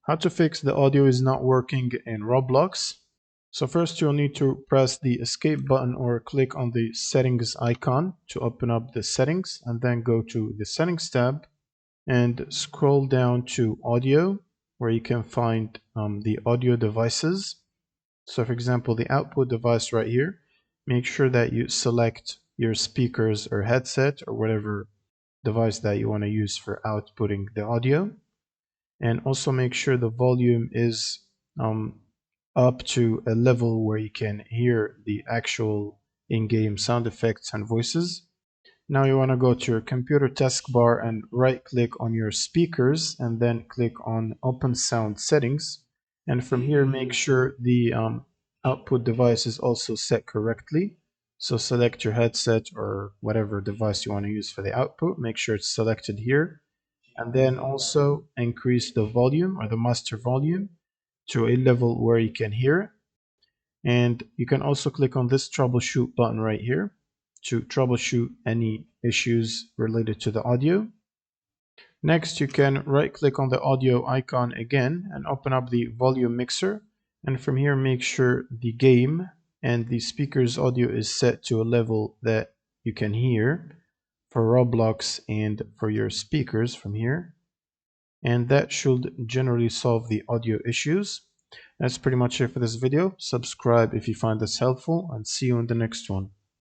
How to fix the audio is not working in Roblox. So first you'll need to press the escape button or click on the settings icon to open up the settings, and then go to the settings tab and scroll down to audio, where you can find the audio devices. So for example, the output device right here, make sure that you select your speakers or headset or whatever device that you want to use for outputting the audio. And also make sure the volume is up to a level where you can hear the actual in-game sound effects and voices. Now you want to go to your computer taskbar and right click on your speakers and then click on open sound settings, and from here make sure the output device is also set correctly. So select your headset or whatever device you want to use for the output, make sure it's selected here, and then also increase the volume or the master volume to a level where you can hear. And you can also click on this troubleshoot button right here to troubleshoot any issues related to the audio. Next, you can right click on the audio icon again and open up the volume mixer, and from here make sure the game and the speaker's audio is set to a level that you can hear for Roblox and for your speakers from here, and that should generally solve the audio issues. That's pretty much it for this video. Subscribe if you find this helpful, and see you in the next one.